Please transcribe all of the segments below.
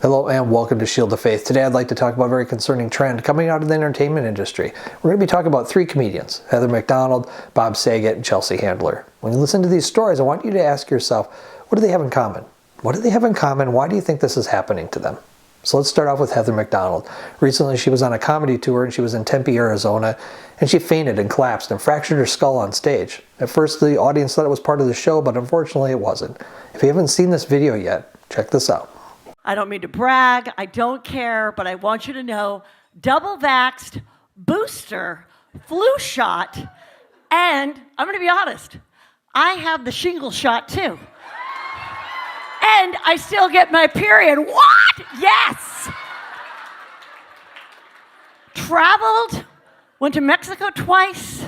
Hello and welcome to Shield of Faith. Today I'd like to talk about a very concerning trend coming out of the entertainment industry. We're going to be talking about three comedians, Heather Mcdonald, Bob Saget, and Chelsea Handler. When you listen to these stories, I want you to ask yourself, what do they have in common? What do they have in common? Why do you think this is happening to them? So let's start off with Heather Mcdonald. Recently she was on a comedy tour and she was in Tempe, Arizona, and she fainted and collapsed and fractured her skull on stage. At first the audience thought it was part of the show, but unfortunately it wasn't. If you haven't seen this video yet, check this out. I don't mean to brag, I don't care, but I want you to know, double vaxxed, booster, flu shot, and I'm gonna be honest, I have the shingle shot too. And I still get my period. What? Yes! Traveled, went to Mexico twice,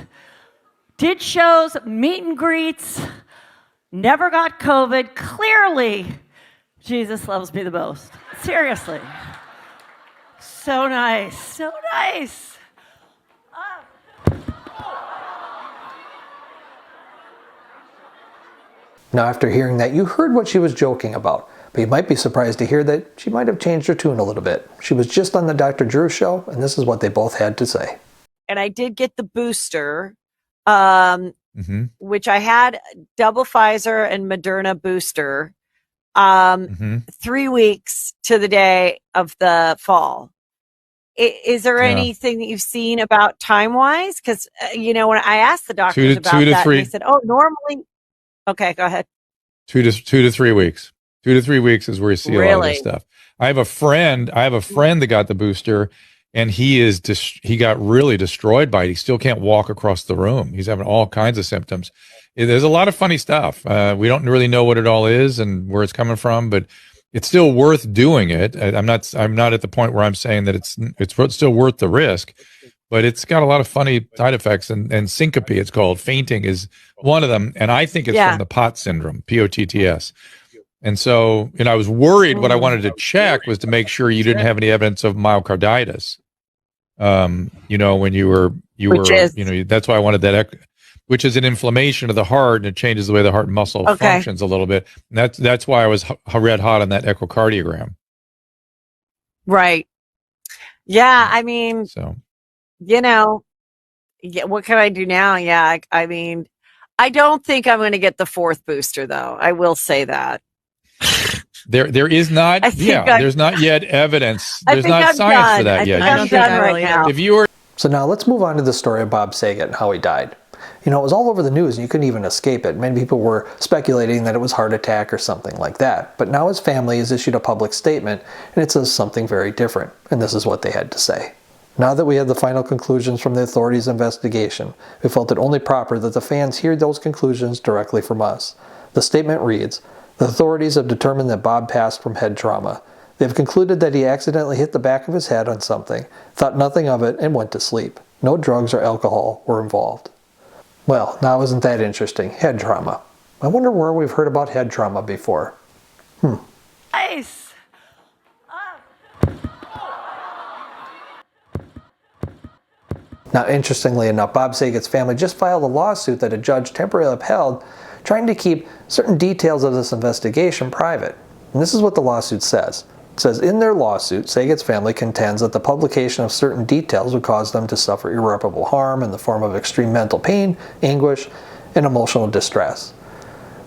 did shows, meet and greets, never got COVID. Clearly, Jesus loves me the most. Seriously. So nice. So nice. Now after hearing that, you heard what she was joking about, but you might be surprised to hear that she might have changed her tune a little bit. She was just on the Dr. Drew show, and this is what they both had to say. And I did get the booster, which I had double Pfizer and Moderna booster. 3 weeks to the day of the fall. Is there anything that you've seen about time wise? Because when I asked the doctors about that, they said, "Oh, normally." Okay, go ahead. 2 to 3 weeks. 2 to 3 weeks is where you see a lot of this stuff. I have a friend that got the booster, and he got really destroyed by it. He still can't walk across the room. He's having all kinds of symptoms. There's a lot of funny stuff. We don't really know what it all is and where it's coming from, but it's still worth doing it. I'm not at the point where I'm saying that it's still worth the risk, but it's got a lot of funny side effects, and syncope, it's called. Fainting is one of them, and I think it's from the POTS syndrome, POTTS. And so, I was worried. What I wanted to check was to make sure you didn't have any evidence of myocarditis. When you were, that's why I wanted that. Which is an inflammation of the heart, and it changes the way the heart muscle functions a little bit. And that's why I was red hot on that echocardiogram. Right. Yeah. I mean, what can I do now? Yeah. I mean, I don't think I'm going to get the fourth booster, though. I will say that. There is not. There's not yet evidence. There's not science for that yet. I don't think I'm right now. If you were. So now let's move on to the story of Bob Saget and how he died. It was all over the news and you couldn't even escape it. Many people were speculating that it was heart attack or something like that. But now his family has issued a public statement and it says something very different. And this is what they had to say. Now that we have the final conclusions from the authorities' investigation, we felt it only proper that the fans hear those conclusions directly from us. The statement reads, "The authorities have determined that Bob passed from head trauma. They have concluded that he accidentally hit the back of his head on something, thought nothing of it, and went to sleep. No drugs or alcohol were involved." Well, now isn't that interesting? Head trauma. I wonder where we've heard about head trauma before. Nice. Now, interestingly enough, Bob Saget's family just filed a lawsuit that a judge temporarily upheld, trying to keep certain details of this investigation private. And this is what the lawsuit says. It says, in their lawsuit, Saget's family contends that the publication of certain details would cause them to suffer irreparable harm in the form of extreme mental pain, anguish, and emotional distress.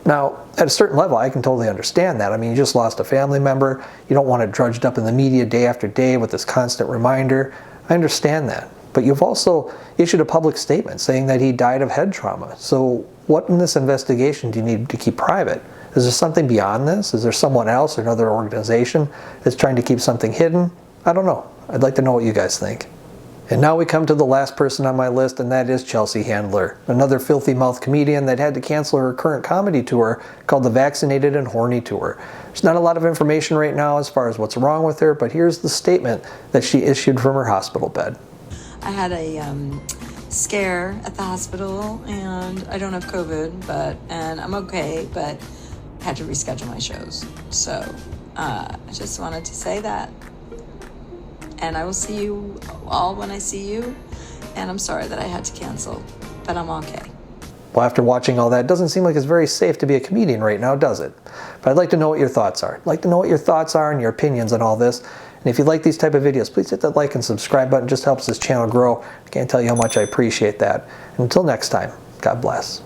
Now, at a certain level, I can totally understand that. I mean, you just lost a family member. You don't want it drudged up in the media day after day with this constant reminder. I understand that. But you've also issued a public statement saying that he died of head trauma. So what in this investigation do you need to keep private? Is there something beyond this? Is there someone else or another organization that's trying to keep something hidden? I don't know. I'd like to know what you guys think. And now we come to the last person on my list, and that is Chelsea Handler, another filthy-mouthed comedian that had to cancel her current comedy tour called the Vaccinated and Horny Tour. There's not a lot of information right now as far as what's wrong with her, but here's the statement that she issued from her hospital bed. I had a scare at the hospital, and I don't have COVID, and I'm okay, but I had to reschedule my shows. So I just wanted to say that. And I will see you all when I see you. And I'm sorry that I had to cancel, but I'm okay. Well, after watching all that, it doesn't seem like it's very safe to be a comedian right now, does it? But I'd like to know what your thoughts are. I'd like to know what your thoughts are and your opinions on all this. And if you like these type of videos, please hit that like and subscribe button. It just helps this channel grow. I can't tell you how much I appreciate that. And until next time, God bless.